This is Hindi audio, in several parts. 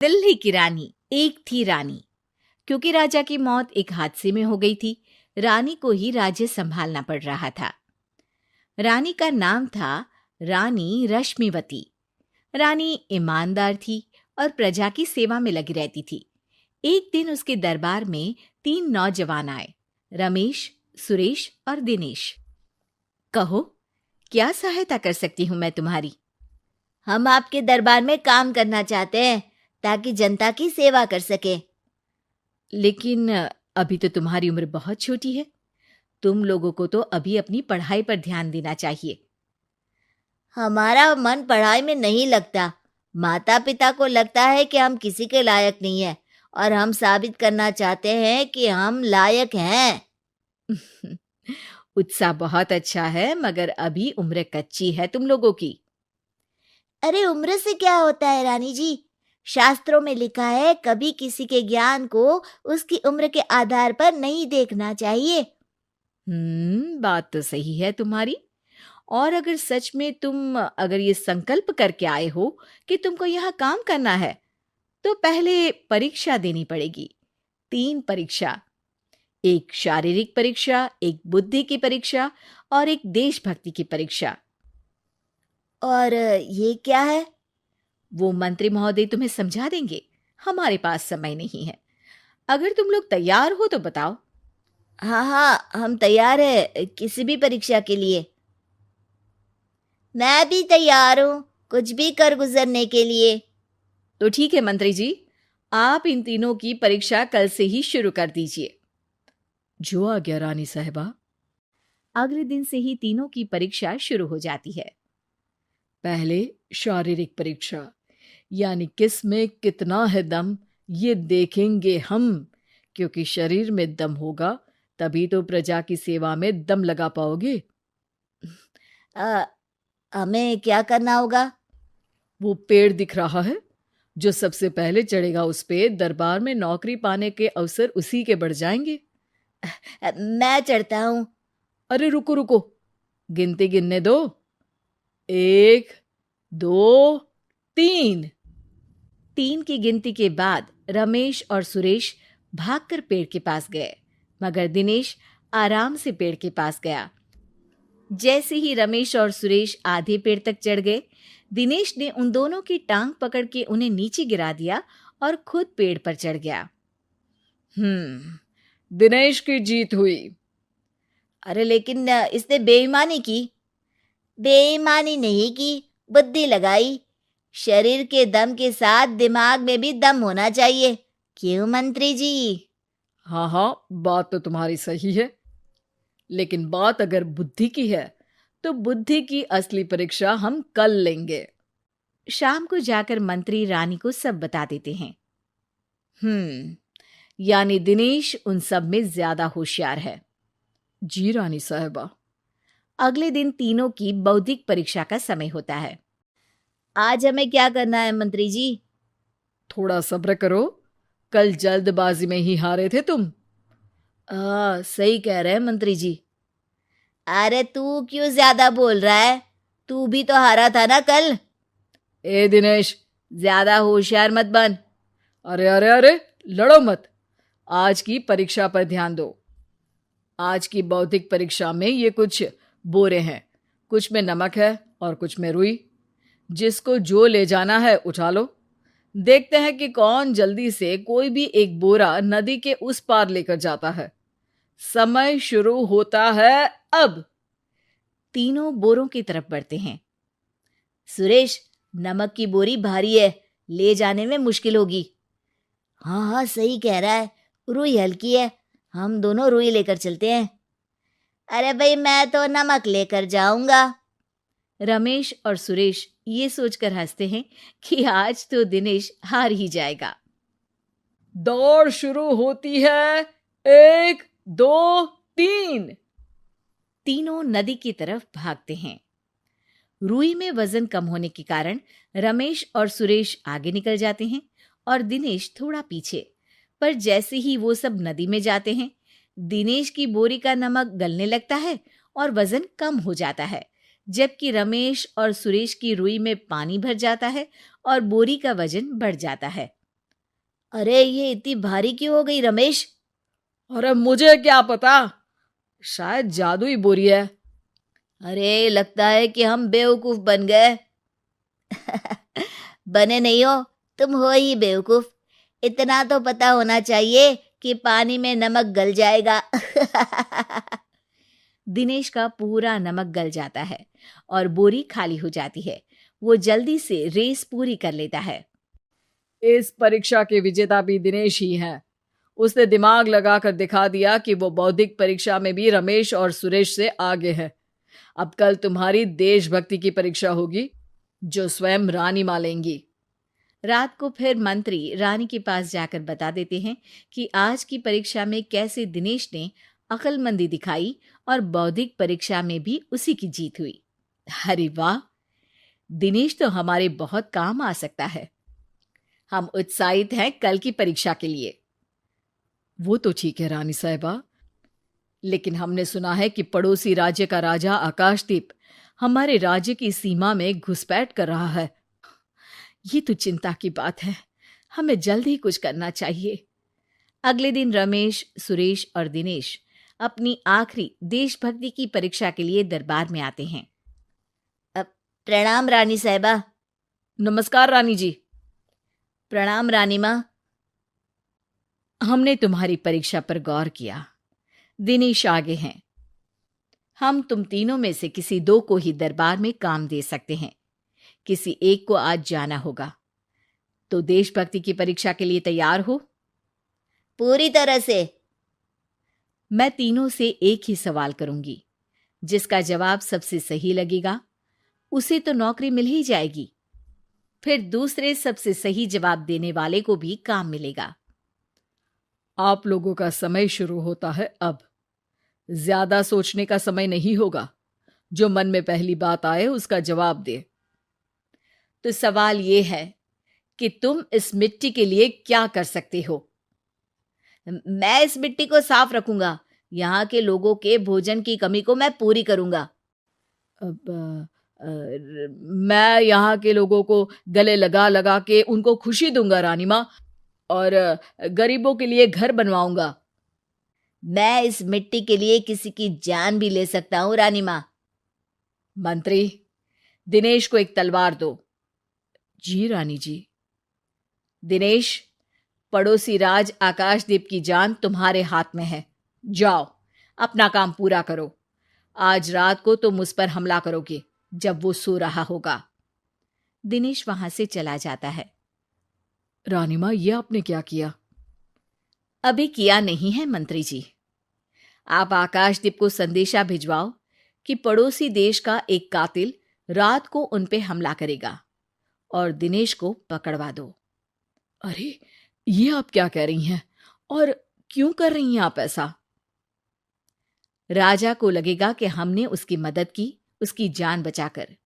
दिल्ली की रानी। एक थी रानी। क्योंकि राजा की मौत एक हादसे में हो गई थी, रानी को ही राज्य संभालना पड़ रहा था। रानी का नाम था रानी रश्मिवती। रानी ईमानदार थी और प्रजा की सेवा में लगी रहती थी। एक दिन उसके दरबार में 3 नौजवान आए, रमेश, सुरेश और दिनेश। कहो, क्या सहायता कर सकती हूँ मैं तुम्हारी? हम आपके दरबार में काम करना चाहते हैं ताकि जनता की सेवा कर सके। लेकिन अभी तो तुम्हारी उम्र बहुत छोटी है। तुम लोगों को तो अभी अपनी पढ़ाई पर ध्यान देना चाहिए। हमारा मन पढ़ाई में नहीं लगता। माता पिता को लगता है कि हम किसी के लायक नहीं है और हम साबित करना चाहते हैं कि हम लायक हैं। उत्साह बहुत अच्छा है, मगर अभी उम्र कच्ची है तुम लोगों की। अरे उम्र से क्या होता है रानी जी? शास्त्रों में लिखा है कभी किसी के ज्ञान को उसकी उम्र के आधार पर नहीं देखना चाहिए। बात तो सही है तुम्हारी। और अगर सच में तुम अगर ये संकल्प करके आए हो कि तुमको यहाँ काम करना है, तो पहले परीक्षा देनी पड़ेगी। 3 परीक्षा, एक शारीरिक परीक्षा, एक बुद्धि की परीक्षा और एक देशभक्ति की परीक्षा। और ये क्या है? वो मंत्री महोदय तुम्हें समझा देंगे। हमारे पास समय नहीं है। अगर तुम लोग तैयार हो तो बताओ। हाँ हाँ, हम तैयार है किसी भी परीक्षा के लिए। मैं भी तैयार हूँ कुछ भी कर गुजरने के लिए। तो ठीक है मंत्री जी, आप इन तीनों की परीक्षा कल से ही शुरू कर दीजिए। जो आज्ञा रानी साहिबा। अगले दिन से ही तीनों की परीक्षा शुरू हो जाती है। पहले शारीरिक परीक्षा, यानी किस में कितना है दम, ये देखेंगे हम। क्योंकि शरीर में दम होगा तभी तो प्रजा की सेवा में दम लगा पाओगे। हमें क्या करना होगा? वो पेड़ दिख रहा है, जो सबसे पहले चढ़ेगा उस पे दरबार में नौकरी पाने के अवसर उसी के बढ़ जाएंगे। मैं चढ़ता हूँ। अरे रुको रुको, गिनती गिनने दो। 1, 2, 3। 3 की गिनती के बाद रमेश और सुरेश भागकर पेड़ के पास गए, मगर दिनेश आराम से पेड़ के पास गया। जैसे ही रमेश और सुरेश आधे पेड़ तक चढ़ गए, दिनेश ने उन दोनों की टांग पकड़ के उन्हें नीचे गिरा दिया और खुद पेड़ पर चढ़ गया। दिनेश की जीत हुई। अरे लेकिन इसने बेईमानी की। बेईमानी नहीं की, बुद्धि लगाई। शरीर के दम के साथ दिमाग में भी दम होना चाहिए। क्यों मंत्री जी? हाँ हाँ, बात तो तुम्हारी सही है, लेकिन बात अगर बुद्धि की है तो बुद्धि की असली परीक्षा हम कल लेंगे। शाम को जाकर मंत्री रानी को सब बता देते हैं। यानी दिनेश उन सब में ज्यादा होशियार है। जी रानी साहिबा। अगले दिन तीनों की बौद्धिक परीक्षा का समय होता है। आज हमें क्या करना है मंत्री जी? थोड़ा सब्र करो, कल जल्दबाजी में ही हारे थे तुम। सही कह रहे हैं मंत्री जी। अरे तू क्यों ज्यादा बोल रहा है? तू भी तो हारा था ना कल। ए दिनेश, ज्यादा होशियार मत बन। अरे अरे अरे, लड़ो मत। आज की परीक्षा पर ध्यान दो। आज की बौद्धिक परीक्षा में ये कुछ बोरे हैं, कुछ में नमक है और कुछ में रुई। जिसको जो ले जाना है उठा लो। देखते हैं कि कौन जल्दी से कोई भी एक बोरा नदी के उस पार लेकर जाता है। समय शुरू होता है अब। तीनों बोरों की तरफ बढ़ते हैं। सुरेश, नमक की बोरी भारी है, ले जाने में मुश्किल होगी। हाँ हाँ, सही कह रहा है, रुई हल्की है, हम दोनों रुई लेकर चलते हैं। अरे भाई, मैं तो नमक लेकर जाऊंगा। रमेश और सुरेश ये सोचकर हंसते हैं कि आज तो दिनेश हार ही जाएगा। दौड़ शुरू होती है। 1, 2, 3। तीनों नदी की तरफ भागते हैं। रुई में वजन कम होने के कारण रमेश और सुरेश आगे निकल जाते हैं और दिनेश थोड़ा पीछे। पर जैसे ही वो सब नदी में जाते हैं, दिनेश की बोरी का नमक गलने लगता है और वजन कम हो जाता है, जबकि रमेश और सुरेश की रुई में पानी भर जाता है और बोरी का वजन बढ़ जाता है। अरे ये इतनी भारी क्यों हो गई रमेश? अरे मुझे क्या पता, शायद जादुई बोरी है। अरे लगता है कि हम बेवकूफ बन गए। बने नहीं हो, तुम हो ही बेवकूफ। इतना तो पता होना चाहिए कि पानी में नमक गल जाएगा। दिनेश का पूरा नमक गल जाता है और बोरी खाली हो जाती है। वो जल्दी से रेस पूरी कर लेता है। इस परीक्षा के विजेता भी दिनेश ही हैं। उसने दिमाग लगाकर दिखा दिया कि वो बौद्धिक परीक्षा में भी रमेश और सुरेश से आगे है। अब कल तुम्हारी देशभक्ति की परीक्षा होगी, जो स्वयं रानी मां लेंगी। रात को फिर मंत्री रानी के पास जाकर बता देते हैं कि आज की परीक्षा में कैसे दिनेश ने अक्लमंदी दिखाई और बौद्धिक परीक्षा में भी उसी की जीत हुई। अरे वाह, दिनेश तो हमारे बहुत काम आ सकता है। हम उत्साहित हैं कल की परीक्षा के लिए। वो तो ठीक है रानी साहिबा, लेकिन हमने सुना है कि पड़ोसी राज्य का राजा आकाशदीप हमारे राज्य की सीमा में घुसपैठ कर रहा है। ये तो चिंता की बात है। हमें जल्द ही कुछ करना चाहिए। अगले दिन रमेश, सुरेश और दिनेश अपनी आखिरी देशभक्ति की परीक्षा के लिए दरबार में आते हैं। प्रणाम रानी साहिबा। नमस्कार रानी जी। प्रणाम रानी माँ। हमने तुम्हारी परीक्षा पर गौर किया। दिनेश आगे हैं। हम तुम तीनों में से किसी दो को ही दरबार में काम दे सकते हैं। किसी एक को आज जाना होगा। तो देशभक्ति की परीक्षा के लिए तैयार हो? पूरी तरह से। मैं तीनों से एक ही सवाल करूंगी। जिसका जवाब सबसे सही लगेगा उसे तो नौकरी मिल ही जाएगी। फिर दूसरे सबसे सही जवाब देने वाले को भी काम मिलेगा। आप लोगों का समय शुरू होता है अब। ज्यादा सोचने का समय नहीं होगा। जो मन में पहली बात आए उसका जवाब दे। तो सवाल यह है कि तुम इस मिट्टी के लिए क्या कर सकते हो? मैं इस मिट्टी को साफ रखूंगा। यहाँ के लोगों के भोजन की कमी को मैं पूरी करूंगा। मैं यहाँ के लोगों को गले लगा लगा के उनको खुशी दूंगा रानी माँ, और गरीबों के लिए घर बनवाऊंगा। मैं इस मिट्टी के लिए किसी की जान भी ले सकता हूँ रानी माँ। मंत्री, दिनेश को एक तलवार दो। जी रानी जी। दिनेश, पड़ोसी राज आकाशदीप की जान तुम्हारे हाथ में है। जाओ, अपना काम पूरा करो। आज रात को तुम उस पर हमला करोगे जब वो सो रहा होगा। दिनेश वहां से चला जाता है। रानी मां, ये आपने क्या किया? अभी किया नहीं है मंत्री जी। आप आकाशदीप को संदेशा भिजवाओ कि पड़ोसी देश का एक कातिल रात को उन पे हमला करेगा और दिनेश को पकड़वा दो। अरे, ये आप क्या कह रही हैं? और क्यों कर रही हैं आप ऐसा? राजा को लगेगा कि हमने उसकी मदद की, उसकी जान बचाकर।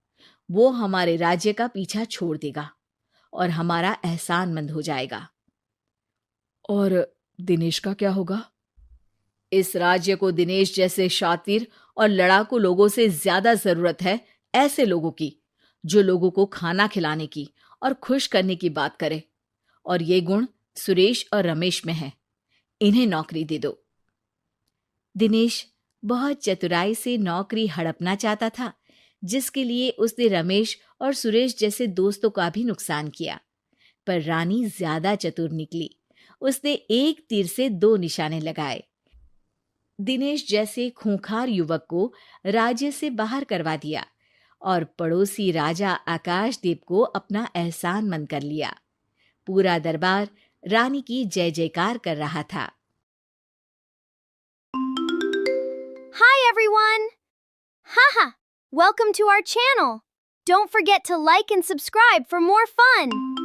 वो हमारे राज्य का पीछा छोड़ देगा और हमारा एहसानमंद हो जाएगा। और दिनेश का क्या होगा? इस राज्य को दिनेश जैसे शातिर और लड़ाकू लोगों से ज्यादा जरूरत है, ऐसे लोगों की जो लोगों को खाना खिलाने की और खुश करने की बात करे। और ये गुण सुरेश और रमेश में है। इन्हें नौकरी दे दो। दिनेश बहुत चतुराई से नौकरी हड़पना चाहता था, जिसके लिए उसने रमेश और सुरेश जैसे दोस्तों का भी नुकसान किया। पर रानी ज्यादा चतुर निकली। उसने एक तीर से दो निशाने लगाए। दिनेश जैसे खूंखार युवक को राज्य से बाहर करवा दिया और पड़ोसी राजा आकाशदीप को अपना एहसानमंद कर लिया। पूरा दरबार रानी की जय जयकार कर रहा था। Hi everyone! Haha! Welcome to our channel! Don't forget to like and subscribe for more fun!